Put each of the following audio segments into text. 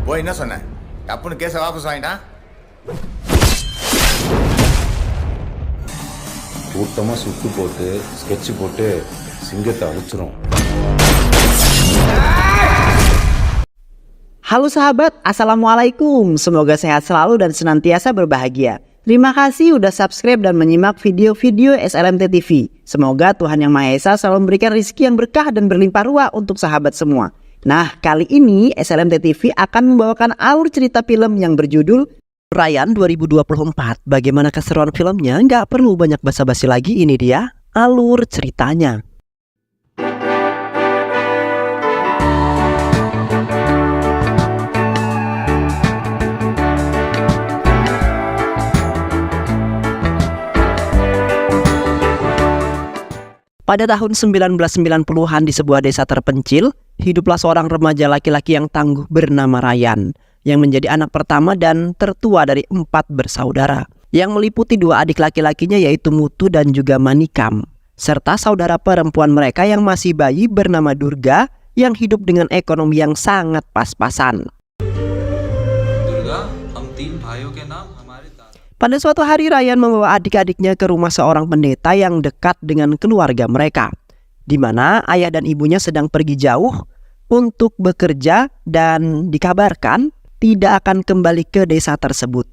போய் என்ன சொன்ன? டப்புன்னு கேஸை வாபஸ் வாங்கிட்டான். கூட்டமாக சுட்டு போட்டு ஸ்கெட்சு போட்டு சிங்கத்தை அழிச்சிரும். Halo sahabat, Assalamualaikum. Semoga sehat selalu dan senantiasa berbahagia. Terima kasih udah subscribe dan menyimak video-video SLMT TV. Semoga Tuhan Yang Maha Esa selalu memberikan rezeki yang berkah dan berlimpah ruah untuk sahabat semua. Nah, kali ini SLMT TV akan membawakan alur cerita film yang berjudul Ryan 2024. Bagaimana keseruan filmnya? Nggak perlu banyak basa-basi lagi, ini dia alur ceritanya. Pada tahun 1990-an di sebuah desa terpencil, hiduplah seorang remaja laki-laki yang tangguh bernama Ryan, yang menjadi anak pertama dan tertua dari 4 bersaudara, yang meliputi 2 adik laki-lakinya yaitu Mutu dan juga Manikam, serta saudara perempuan mereka yang masih bayi bernama Durga, yang hidup dengan ekonomi yang sangat pas-pasan. Pada suatu hari Ryan membawa adik-adiknya ke rumah seorang pendeta yang dekat dengan keluarga mereka, di mana ayah dan ibunya sedang pergi jauh untuk bekerja dan dikabarkan tidak akan kembali ke desa tersebut.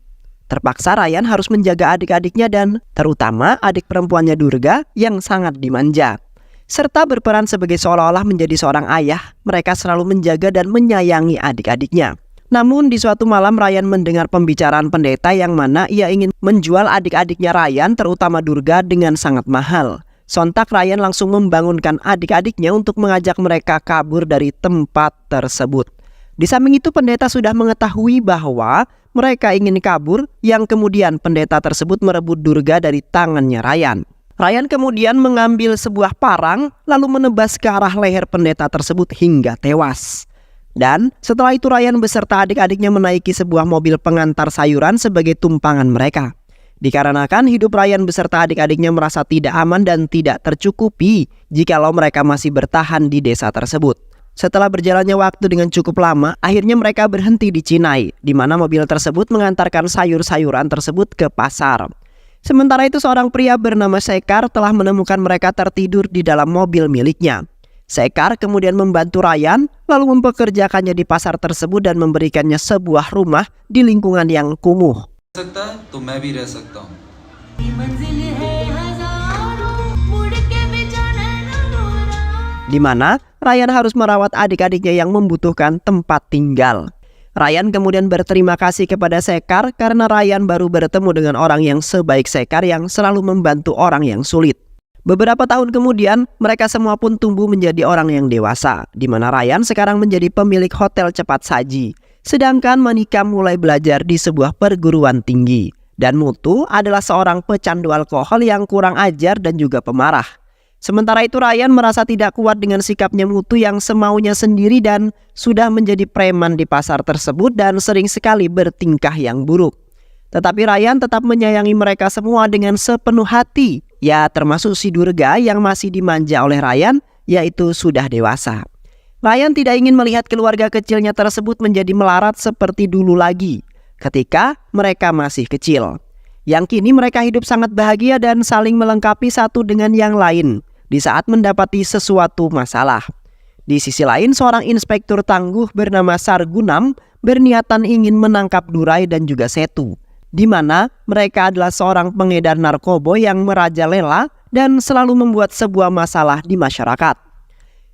Terpaksa Ryan harus menjaga adik-adiknya dan terutama adik perempuannya Durga yang sangat dimanja. Serta berperan sebagai seolah-olah menjadi seorang ayah, mereka selalu menjaga dan menyayangi adik-adiknya. Namun di suatu malam Ryan mendengar pembicaraan pendeta yang mana ia ingin menjual adik-adiknya Ryan terutama Durga dengan sangat mahal. Sontak Ryan langsung membangunkan adik-adiknya untuk mengajak mereka kabur dari tempat tersebut. Di samping itu pendeta sudah mengetahui bahwa mereka ingin kabur, yang kemudian pendeta tersebut merebut Durga dari tangannya Ryan. Ryan kemudian mengambil sebuah parang lalu menebas ke arah leher pendeta tersebut hingga tewas. Dan setelah itu Ryan beserta adik-adiknya menaiki sebuah mobil pengantar sayuran sebagai tumpangan mereka. Dikarenakan hidup Ryan beserta adik-adiknya merasa tidak aman dan tidak tercukupi jikalau mereka masih bertahan di desa tersebut. Setelah berjalannya waktu dengan cukup lama, akhirnya mereka berhenti di Cinai, di mana mobil tersebut mengantarkan sayur-sayuran tersebut ke pasar. Sementara itu seorang pria bernama Sekar telah menemukan mereka tertidur di dalam mobil miliknya. Sekar kemudian membantu Ryan lalu mempekerjakannya di pasar tersebut dan memberikannya sebuah rumah di lingkungan yang kumuh. Di mana Ryan harus merawat adik-adiknya yang membutuhkan tempat tinggal. Ryan kemudian berterima kasih kepada Sekar karena Ryan baru bertemu dengan orang yang sebaik Sekar yang selalu membantu orang yang sulit. Beberapa tahun kemudian, mereka semua pun tumbuh menjadi orang yang dewasa, di mana Ryan sekarang menjadi pemilik hotel cepat saji. Sedangkan Manikam mulai belajar di sebuah perguruan tinggi. Dan Mutu adalah seorang pecandu alkohol yang kurang ajar dan juga pemarah. Sementara itu Ryan merasa tidak kuat dengan sikapnya Mutu yang semaunya sendiri dan sudah menjadi preman di pasar tersebut dan sering sekali bertingkah yang buruk. Tetapi Ryan tetap menyayangi mereka semua dengan sepenuh hati. Ya termasuk si Durga yang masih dimanja oleh Ryan, yaitu sudah dewasa. Ryan tidak ingin melihat keluarga kecilnya tersebut menjadi melarat seperti dulu lagi ketika mereka masih kecil. Yang kini mereka hidup sangat bahagia dan saling melengkapi satu dengan yang lain di saat mendapati sesuatu masalah. Di sisi lain seorang inspektur tangguh bernama Sargunam berniatan ingin menangkap Durai dan juga Setu, di mana mereka adalah seorang pengedar narkoba yang merajalela dan selalu membuat sebuah masalah di masyarakat.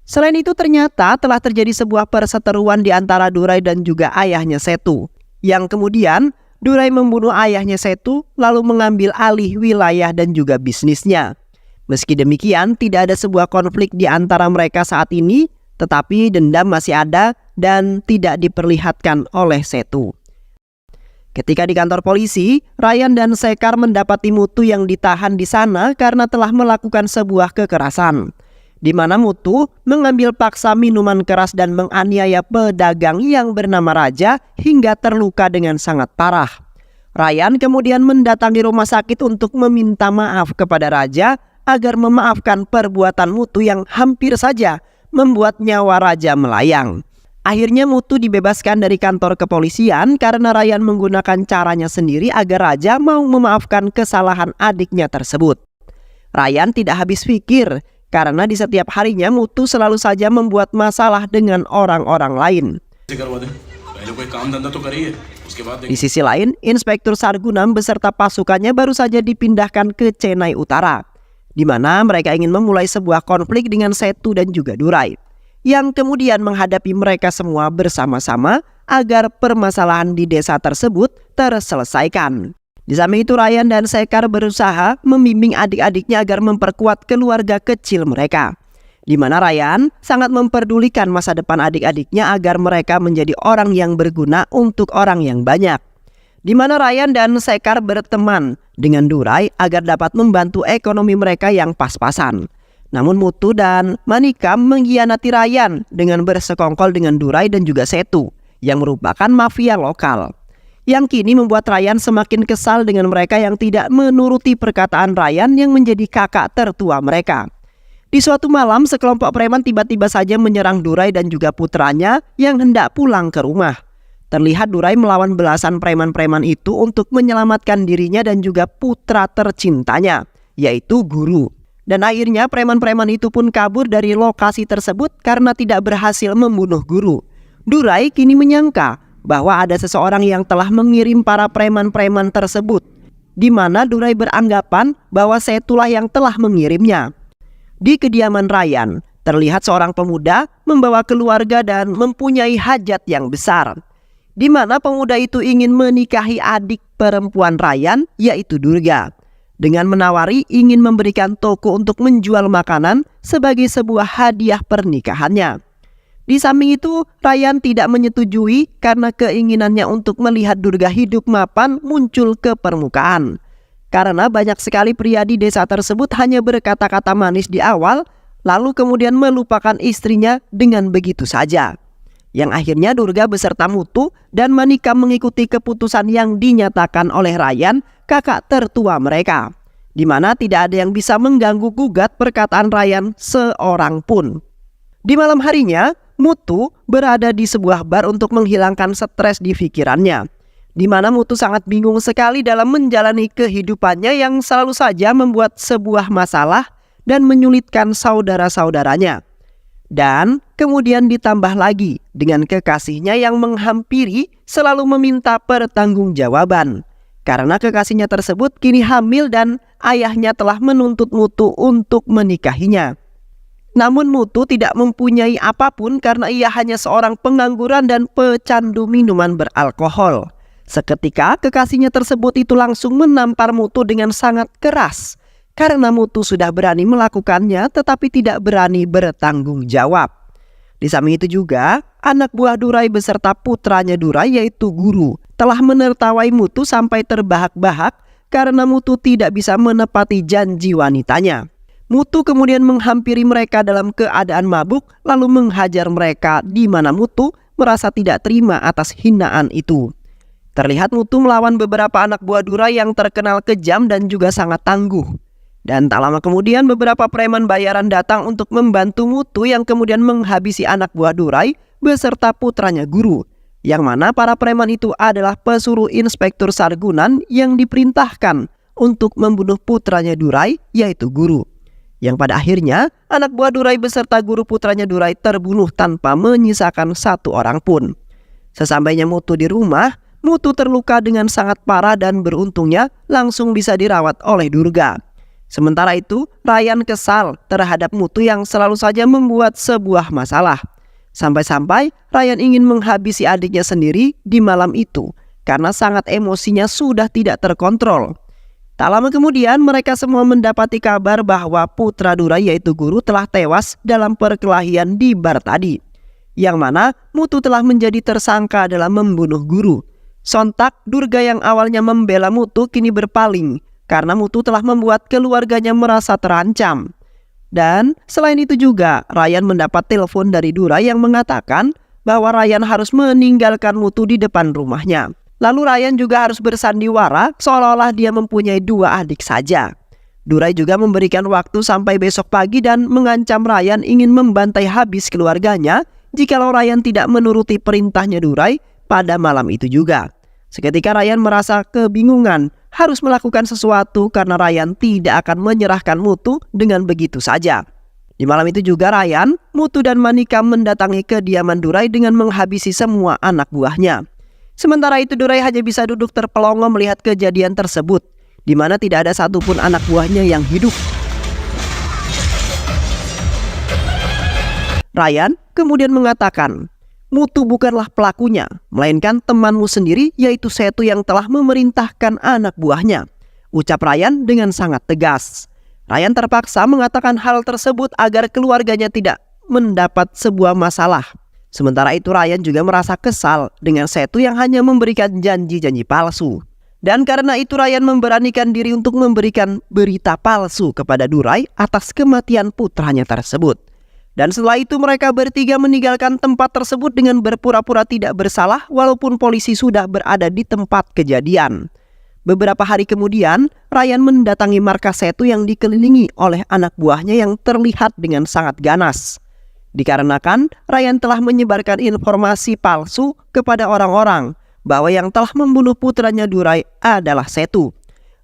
Selain itu ternyata telah terjadi sebuah perseteruan di antara Durai dan juga ayahnya Setu, yang kemudian Durai membunuh ayahnya Setu lalu mengambil alih wilayah dan juga bisnisnya. Meski demikian tidak ada sebuah konflik di antara mereka saat ini, tetapi dendam masih ada dan tidak diperlihatkan oleh Setu. Ketika di kantor polisi, Ryan dan Sekar mendapati Mutu yang ditahan di sana karena telah melakukan sebuah kekerasan, di mana Mutu mengambil paksa minuman keras dan menganiaya pedagang yang bernama Raja hingga terluka dengan sangat parah. Ryan kemudian mendatangi rumah sakit untuk meminta maaf kepada Raja agar memaafkan perbuatan Mutu yang hampir saja membuat nyawa Raja melayang. Akhirnya Mutu dibebaskan dari kantor kepolisian karena Ryan menggunakan caranya sendiri agar Raja mau memaafkan kesalahan adiknya tersebut. Ryan tidak habis pikir karena di setiap harinya Mutu selalu saja membuat masalah dengan orang-orang lain. Di sisi lain, Inspektur Sargunam beserta pasukannya baru saja dipindahkan ke Chennai Utara, di mana mereka ingin memulai sebuah konflik dengan Setu dan juga Durai, yang kemudian menghadapi mereka semua bersama-sama agar permasalahan di desa tersebut terselesaikan. Di samping itu, Ryan dan Sekar berusaha membimbing adik-adiknya agar memperkuat keluarga kecil mereka, di mana Ryan sangat memperdulikan masa depan adik-adiknya agar mereka menjadi orang yang berguna untuk orang yang banyak. Di mana Ryan dan Sekar berteman dengan Durai agar dapat membantu ekonomi mereka yang pas-pasan. Namun Mutu dan Manikam mengkhianati Ryan dengan bersekongkol dengan Durai dan juga Setu yang merupakan mafia lokal, yang kini membuat Ryan semakin kesal dengan mereka yang tidak menuruti perkataan Ryan yang menjadi kakak tertua mereka. Di suatu malam, sekelompok preman tiba-tiba saja menyerang Durai dan juga putranya yang hendak pulang ke rumah. Terlihat Durai melawan belasan preman-preman itu untuk menyelamatkan dirinya dan juga putra tercintanya, yaitu Guru. Dan akhirnya preman-preman itu pun kabur dari lokasi tersebut karena tidak berhasil membunuh Guru. Durai kini menyangka bahwa ada seseorang yang telah mengirim para preman-preman tersebut, di mana Durai beranggapan bahwa Setulah yang telah mengirimnya. Di kediaman Ryan, terlihat seorang pemuda membawa keluarga dan mempunyai hajat yang besar, di mana pemuda itu ingin menikahi adik perempuan Ryan, yaitu Durga, dengan menawari ingin memberikan toko untuk menjual makanan sebagai sebuah hadiah pernikahannya. Di samping itu, Ryan tidak menyetujui karena keinginannya untuk melihat Durga hidup mapan muncul ke permukaan. Karena banyak sekali pria di desa tersebut hanya berkata-kata manis di awal, lalu kemudian melupakan istrinya dengan begitu saja. Yang akhirnya Durga beserta Mutu dan Manikam mengikuti keputusan yang dinyatakan oleh Ryan, kakak tertua mereka, di mana tidak ada yang bisa mengganggu gugat perkataan Ryan seorang pun. Di malam harinya, Mutu berada di sebuah bar untuk menghilangkan stres di pikirannya, di mana Mutu sangat bingung sekali dalam menjalani kehidupannya yang selalu saja membuat sebuah masalah dan menyulitkan saudara-saudaranya. Dan kemudian ditambah lagi dengan kekasihnya yang menghampiri selalu meminta pertanggungjawaban, karena kekasihnya tersebut kini hamil dan ayahnya telah menuntut Mutu untuk menikahinya. Namun Mutu tidak mempunyai apapun karena ia hanya seorang pengangguran dan pecandu minuman beralkohol. Seketika kekasihnya tersebut itu langsung menampar Mutu dengan sangat keras, karena Mutu sudah berani melakukannya tetapi tidak berani bertanggung jawab. Di samping itu juga, anak buah Durai beserta putranya Durai yaitu Guru telah menertawai Mutu sampai terbahak-bahak karena Mutu tidak bisa menepati janji wanitanya. Mutu kemudian menghampiri mereka dalam keadaan mabuk lalu menghajar mereka, di mana Mutu merasa tidak terima atas hinaan itu. Terlihat Mutu melawan beberapa anak buah Durai yang terkenal kejam dan juga sangat tangguh. Dan tak lama kemudian beberapa preman bayaran datang untuk membantu Mutu yang kemudian menghabisi anak buah Durai beserta putranya Guru, yang mana para preman itu adalah pesuruh Inspektur Sargunan yang diperintahkan untuk membunuh putranya Durai yaitu Guru, yang pada akhirnya anak buah Durai beserta Guru putranya Durai terbunuh tanpa menyisakan satu orang pun. Sesampainya Mutu di rumah, Mutu terluka dengan sangat parah dan beruntungnya langsung bisa dirawat oleh Durga. Sementara itu, Ryan kesal terhadap Mutu yang selalu saja membuat sebuah masalah. Sampai-sampai Ryan ingin menghabisi adiknya sendiri di malam itu karena sangat emosinya sudah tidak terkontrol. Tak lama kemudian mereka semua mendapati kabar bahwa putra Durai yaitu Guru telah tewas dalam perkelahian di bar tadi, yang mana Mutu telah menjadi tersangka dalam membunuh Guru. Sontak Durga yang awalnya membela Mutu kini berpaling karena Mutu telah membuat keluarganya merasa terancam. Dan selain itu juga Ryan mendapat telepon dari Durai yang mengatakan bahwa Ryan harus meninggalkan Mutu di depan rumahnya. Lalu Ryan juga harus bersandiwara seolah-olah dia mempunyai dua adik saja. Durai juga memberikan waktu sampai besok pagi dan mengancam Ryan ingin membantai habis keluarganya jikalau Ryan tidak menuruti perintahnya Durai pada malam itu juga. Seketika Ryan merasa kebingungan harus melakukan sesuatu karena Ryan tidak akan menyerahkan Mutu dengan begitu saja. Di malam itu juga Ryan, Mutu dan Manikam mendatangi kediaman Durai dengan menghabisi semua anak buahnya. Sementara itu Durai hanya bisa duduk terpelongo melihat kejadian tersebut, di mana tidak ada satupun anak buahnya yang hidup. Ryan kemudian mengatakan, Mutu bukanlah pelakunya, melainkan temanmu sendiri yaitu Setu yang telah memerintahkan anak buahnya. Ucap Ryan dengan sangat tegas. Ryan terpaksa mengatakan hal tersebut agar keluarganya tidak mendapat sebuah masalah. Sementara itu Ryan juga merasa kesal dengan Setu yang hanya memberikan janji-janji palsu. Dan karena itu Ryan memberanikan diri untuk memberikan berita palsu kepada Durai atas kematian putranya tersebut. Dan setelah itu mereka bertiga meninggalkan tempat tersebut dengan berpura-pura tidak bersalah walaupun polisi sudah berada di tempat kejadian. Beberapa hari kemudian, Ryan mendatangi markas Setu yang dikelilingi oleh anak buahnya yang terlihat dengan sangat ganas. Dikarenakan Ryan telah menyebarkan informasi palsu kepada orang-orang bahwa yang telah membunuh putranya Durai adalah Setu.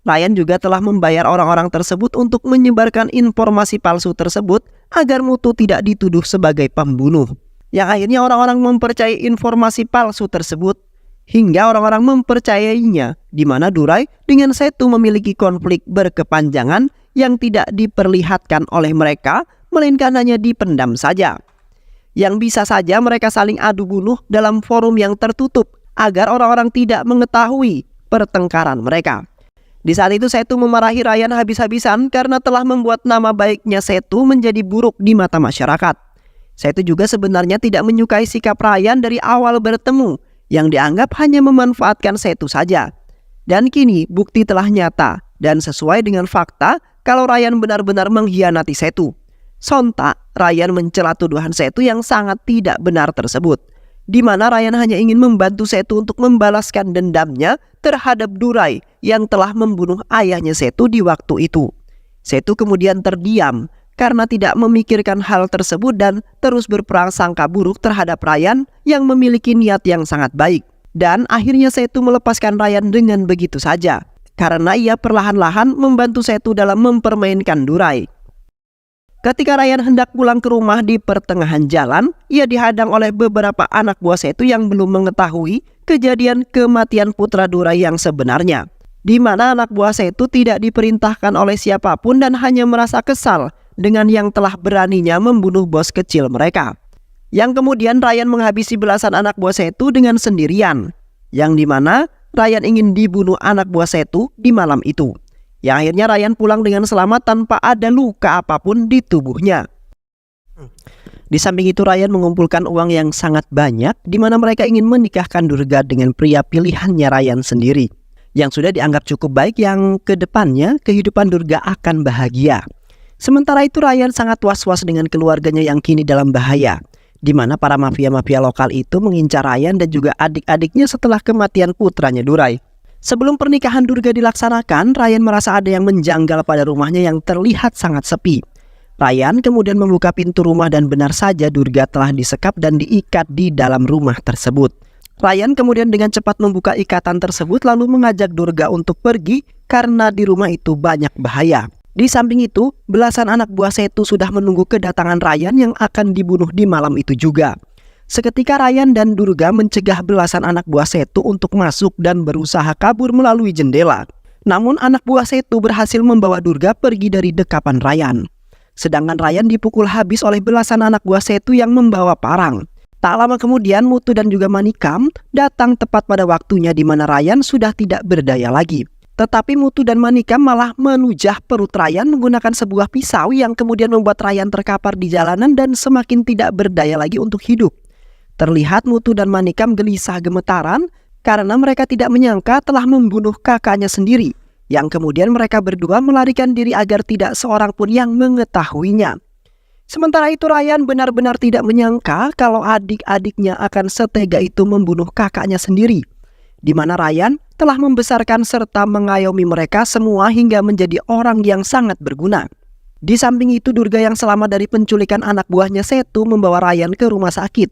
Ryan juga telah membayar orang-orang tersebut untuk menyebarkan informasi palsu tersebut agar Mutu tidak dituduh sebagai pembunuh. Yang akhirnya orang-orang mempercayai informasi palsu tersebut hingga orang-orang mempercayainya, di mana Durai dengan Setu memiliki konflik berkepanjangan yang tidak diperlihatkan oleh mereka, melainkan hanya dipendam saja. Yang bisa saja mereka saling adu bunuh dalam forum yang tertutup agar orang-orang tidak mengetahui pertengkaran mereka. Di saat itu Setu memarahi Ryan habis-habisan karena telah membuat nama baiknya Setu menjadi buruk di mata masyarakat. Setu juga sebenarnya tidak menyukai sikap Ryan dari awal bertemu, yang dianggap hanya memanfaatkan Setu saja. Dan kini bukti telah nyata dan sesuai dengan fakta kalau Ryan benar-benar mengkhianati Setu. Sontak Ryan mencela tuduhan Setu yang sangat tidak benar tersebut, di mana Ryan hanya ingin membantu Setu untuk membalaskan dendamnya terhadap Durai yang telah membunuh ayahnya Setu di waktu itu. Setu kemudian terdiam karena tidak memikirkan hal tersebut dan terus berprasangka buruk terhadap Ryan yang memiliki niat yang sangat baik. Dan akhirnya Setu melepaskan Ryan dengan begitu saja, karena ia perlahan-lahan membantu Setu dalam mempermainkan Durai. Ketika Ryan hendak pulang ke rumah di pertengahan jalan, ia dihadang oleh beberapa anak buah Setu yang belum mengetahui kejadian kematian putra Durai yang sebenarnya, di mana anak buah Setu tidak diperintahkan oleh siapapun dan hanya merasa kesal dengan yang telah beraninya membunuh bos kecil mereka. Yang kemudian Ryan menghabisi belasan anak buah Setu dengan sendirian, yang dimana Ryan ingin dibunuh anak buah Setu di malam itu. Yang akhirnya Ryan pulang dengan selamat tanpa ada luka apapun di tubuhnya. Di samping itu Ryan mengumpulkan uang yang sangat banyak, di mana mereka ingin menikahkan Durga dengan pria pilihannya Ryan sendiri, yang sudah dianggap cukup baik, yang kedepannya kehidupan Durga akan bahagia. Sementara itu Ryan sangat was-was dengan keluarganya yang kini dalam bahaya, di mana para mafia-mafia lokal itu mengincar Ryan dan juga adik-adiknya setelah kematian putranya Durai. Sebelum pernikahan Durga dilaksanakan, Ryan merasa ada yang menjanggal pada rumahnya yang terlihat sangat sepi. Ryan kemudian membuka pintu rumah dan benar saja Durga telah disekap dan diikat di dalam rumah tersebut. Ryan kemudian dengan cepat membuka ikatan tersebut lalu mengajak Durga untuk pergi karena di rumah itu banyak bahaya. Di samping itu, belasan anak buah Setu sudah menunggu kedatangan Ryan yang akan dibunuh di malam itu juga. Seketika Ryan dan Durga mencegah belasan anak buah Setu untuk masuk dan berusaha kabur melalui jendela. Namun anak buah Setu berhasil membawa Durga pergi dari dekapan Ryan. Sedangkan Ryan dipukul habis oleh belasan anak buah Setu yang membawa parang. Tak lama kemudian Mutu dan juga Manikam datang tepat pada waktunya, di mana Ryan sudah tidak berdaya lagi. Tetapi Mutu dan Manikam malah menujah perut Ryan menggunakan sebuah pisau yang kemudian membuat Ryan terkapar di jalanan dan semakin tidak berdaya lagi untuk hidup. Terlihat Mutu dan Manikam gelisah gemetaran karena mereka tidak menyangka telah membunuh kakaknya sendiri, yang kemudian mereka berdua melarikan diri agar tidak seorang pun yang mengetahuinya. Sementara itu Ryan benar-benar tidak menyangka kalau adik-adiknya akan setega itu membunuh kakaknya sendiri, di mana Ryan telah membesarkan serta mengayomi mereka semua hingga menjadi orang yang sangat berguna. Di samping itu, Durga yang selamat dari penculikan anak buahnya Setu membawa Ryan ke rumah sakit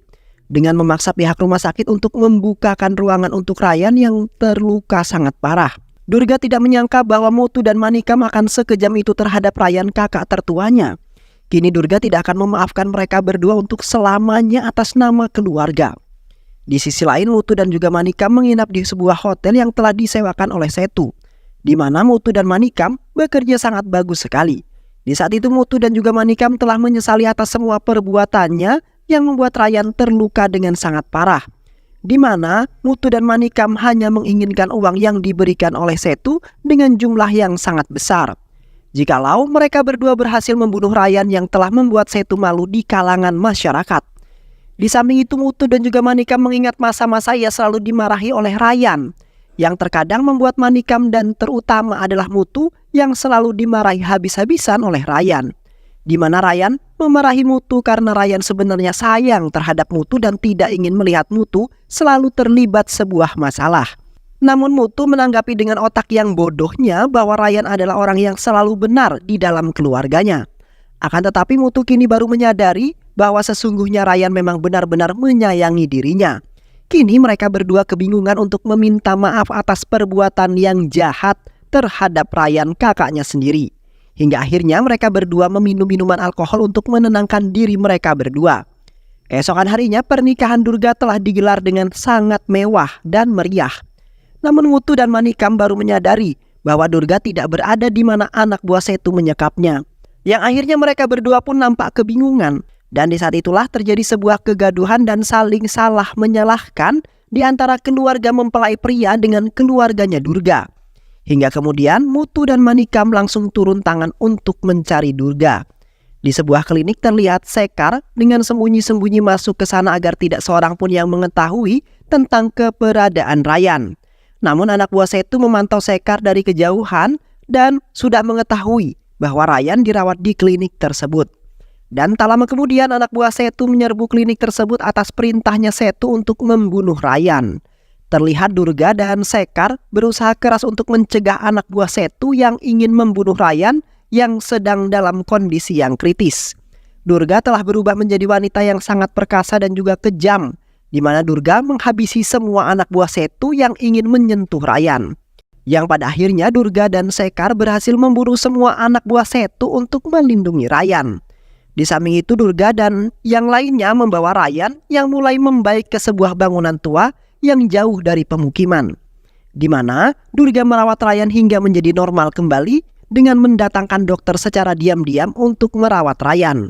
dengan memaksa pihak rumah sakit untuk membukakan ruangan untuk Ryan yang terluka sangat parah. Durga tidak menyangka bahwa Muthu dan Manikam akan sekejam itu terhadap Ryan, kakak tertuanya. Kini Durga tidak akan memaafkan mereka berdua untuk selamanya atas nama keluarga. Di sisi lain, Muthu dan juga Manikam menginap di sebuah hotel yang telah disewakan oleh Setu, di mana Muthu dan Manikam bekerja sangat bagus sekali. Di saat itu Muthu dan juga Manikam telah menyesali atas semua perbuatannya yang membuat Ryan terluka dengan sangat parah, di mana Muthu dan Manikam hanya menginginkan uang yang diberikan oleh Setu dengan jumlah yang sangat besar. Jikalau mereka berdua berhasil membunuh Ryan yang telah membuat Setu malu di kalangan masyarakat. Di samping itu, Muthu dan juga Manikam mengingat masa-masa ia selalu dimarahi oleh Ryan, yang terkadang membuat Manikam dan terutama adalah Muthu yang selalu dimarahi habis-habisan oleh Ryan, di mana Ryan memarahi Muthu karena Ryan sebenarnya sayang terhadap Muthu dan tidak ingin melihat Muthu selalu terlibat sebuah masalah. Namun Muthu menanggapi dengan otak yang bodohnya bahwa Ryan adalah orang yang selalu benar di dalam keluarganya. Akan tetapi Muthu kini baru menyadari bahwa sesungguhnya Ryan memang benar-benar menyayangi dirinya. Kini mereka berdua kebingungan untuk meminta maaf atas perbuatan yang jahat terhadap Ryan, kakaknya sendiri. Hingga akhirnya mereka berdua meminum minuman alkohol untuk menenangkan diri mereka berdua. Keesokan harinya pernikahan Durga telah digelar dengan sangat mewah dan meriah. Namun Muthu dan Manikam baru menyadari bahwa Durga tidak berada di mana anak buah Setu menyekapnya. Yang akhirnya mereka berdua pun nampak kebingungan. Dan di saat itulah terjadi sebuah kegaduhan dan saling salah menyalahkan di antara keluarga mempelai pria dengan keluarganya Durga. Hingga kemudian Muthu dan Manikam langsung turun tangan untuk mencari Durga. Di sebuah klinik terlihat Sekar dengan sembunyi-sembunyi masuk ke sana agar tidak seorang pun yang mengetahui tentang keberadaan Ryan. Namun anak buah Setu memantau Sekar dari kejauhan dan sudah mengetahui bahwa Ryan dirawat di klinik tersebut. Dan tak lama kemudian anak buah Setu menyerbu klinik tersebut atas perintahnya Setu untuk membunuh Ryan. Terlihat Durga dan Sekar berusaha keras untuk mencegah anak buah Setu yang ingin membunuh Ryan yang sedang dalam kondisi yang kritis. Durga telah berubah menjadi wanita yang sangat perkasa dan juga kejam, di mana Durga menghabisi semua anak buah Setu yang ingin menyentuh Ryan. Yang pada akhirnya Durga dan Sekar berhasil membunuh semua anak buah Setu untuk melindungi Ryan. Di samping itu Durga dan yang lainnya membawa Ryan yang mulai membaik ke sebuah bangunan tua yang jauh dari pemukiman, di mana Durga merawat Ryan hingga menjadi normal kembali dengan mendatangkan dokter secara diam-diam untuk merawat Ryan.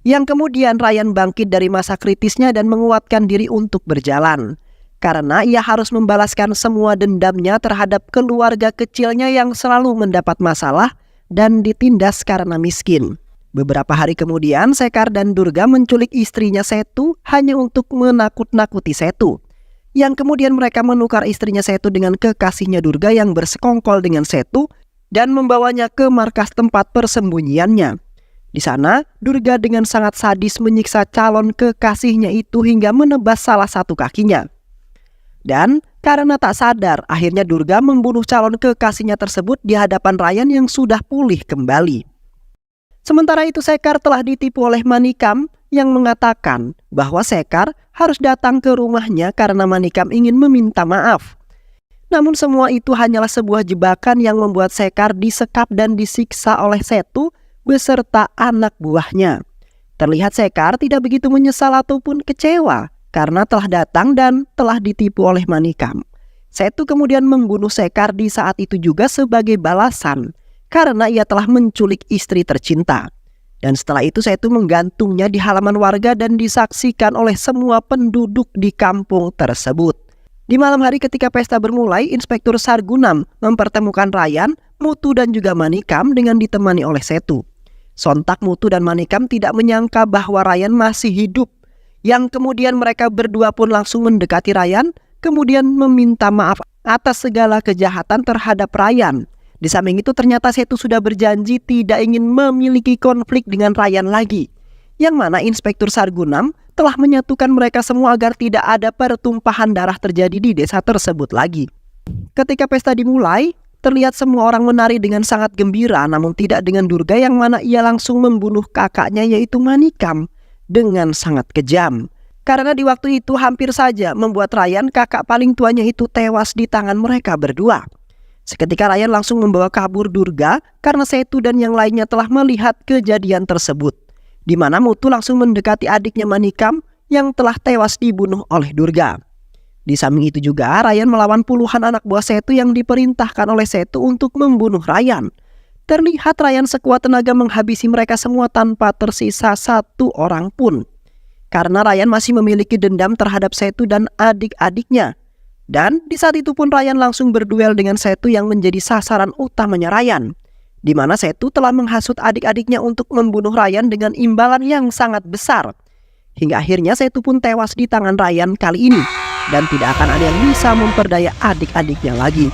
Yang kemudian Ryan bangkit dari masa kritisnya dan menguatkan diri untuk berjalan, karena ia harus membalaskan semua dendamnya terhadap keluarga kecilnya yang selalu mendapat masalah dan ditindas karena miskin. Beberapa hari kemudian Sekar dan Durga menculik istrinya Setu hanya untuk menakut-nakuti Setu. Yang kemudian mereka menukar istrinya Setu dengan kekasihnya Durga yang bersekongkol dengan Setu dan membawanya ke markas tempat persembunyiannya. Di sana Durga dengan sangat sadis menyiksa calon kekasihnya itu hingga menebas salah satu kakinya. Dan karena tak sadar, akhirnya Durga membunuh calon kekasihnya tersebut di hadapan Ryan yang sudah pulih kembali. Sementara itu Sekar telah ditipu oleh Manikam yang mengatakan bahwa Sekar harus datang ke rumahnya karena Manikam ingin meminta maaf. Namun semua itu hanyalah sebuah jebakan yang membuat Sekar disekap dan disiksa oleh Setu beserta anak buahnya. Terlihat Sekar tidak begitu menyesal ataupun kecewa karena telah datang dan telah ditipu oleh Manikam. Setu kemudian membunuh Sekar di saat itu juga sebagai balasan karena ia telah menculik istri tercinta. Dan setelah itu Setu menggantungnya di halaman warga dan disaksikan oleh semua penduduk di kampung tersebut. Di malam hari ketika pesta bermulai, Inspektur Sargunam mempertemukan Ryan, Muthu dan juga Manikam dengan ditemani oleh Setu. Sontak Muthu dan Manikam tidak menyangka bahwa Ryan masih hidup. Yang kemudian mereka berdua pun langsung mendekati Ryan, kemudian meminta maaf atas segala kejahatan terhadap Ryan. Di samping itu ternyata Setu sudah berjanji tidak ingin memiliki konflik dengan Ryan lagi. Yang mana Inspektur Sargunam telah menyatukan mereka semua agar tidak ada pertumpahan darah terjadi di desa tersebut lagi. Ketika pesta dimulai, terlihat semua orang menari dengan sangat gembira, namun tidak dengan Durga yang mana ia langsung membunuh kakaknya yaitu Manikam dengan sangat kejam. Karena di waktu itu hampir saja membuat Ryan, kakak paling tuanya itu, tewas di tangan mereka berdua. Seketika Ryan langsung membawa kabur Durga karena Setu dan yang lainnya telah melihat kejadian tersebut, di mana Muthu langsung mendekati adiknya Manikam yang telah tewas dibunuh oleh Durga. Di samping itu juga Ryan melawan puluhan anak buah Setu yang diperintahkan oleh Setu untuk membunuh Ryan. Terlihat Ryan sekuat tenaga menghabisi mereka semua tanpa tersisa satu orang pun. Karena Ryan masih memiliki dendam terhadap Setu dan adik-adiknya. Dan di saat itu pun Ryan langsung berduel dengan Setu yang menjadi sasaran utamanya Ryan, di mana Setu telah menghasut adik-adiknya untuk membunuh Ryan dengan imbalan yang sangat besar. Hingga akhirnya Setu pun tewas di tangan Ryan kali ini, dan tidak akan ada yang bisa memperdaya adik-adiknya lagi.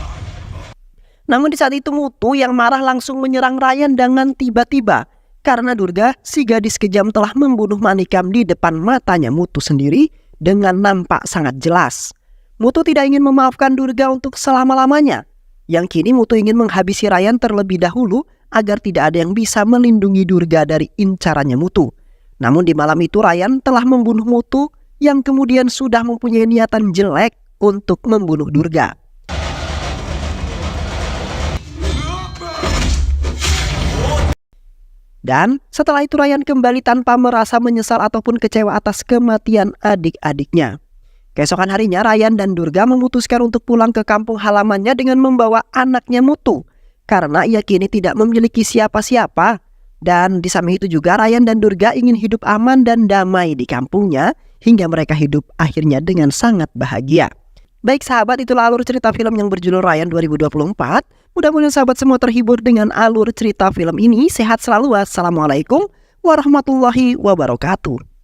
Namun di saat itu Muthu yang marah langsung menyerang Ryan dengan tiba-tiba, karena Durga, si gadis kejam, telah membunuh Manikam di depan matanya Muthu sendiri dengan nampak sangat jelas. Muthu tidak ingin memaafkan Durga untuk selama-lamanya. Yang kini Muthu ingin menghabisi Ryan terlebih dahulu agar tidak ada yang bisa melindungi Durga dari incarannya Muthu. Namun di malam itu Ryan telah membunuh Muthu yang kemudian sudah mempunyai niatan jelek untuk membunuh Durga. Dan setelah itu Ryan kembali tanpa merasa menyesal ataupun kecewa atas kematian adik-adiknya. Keesokan harinya Ryan dan Durga memutuskan untuk pulang ke kampung halamannya dengan membawa anaknya Muthu, karena ia kini tidak memiliki siapa-siapa. Dan di samping itu juga Ryan dan Durga ingin hidup aman dan damai di kampungnya hingga mereka hidup akhirnya dengan sangat bahagia. Baik sahabat, itulah alur cerita film yang berjudul Ryan 2024. Mudah-mudahan sahabat semua terhibur dengan alur cerita film ini. Sehat selalu. Wassalamualaikum warahmatullahi wabarakatuh.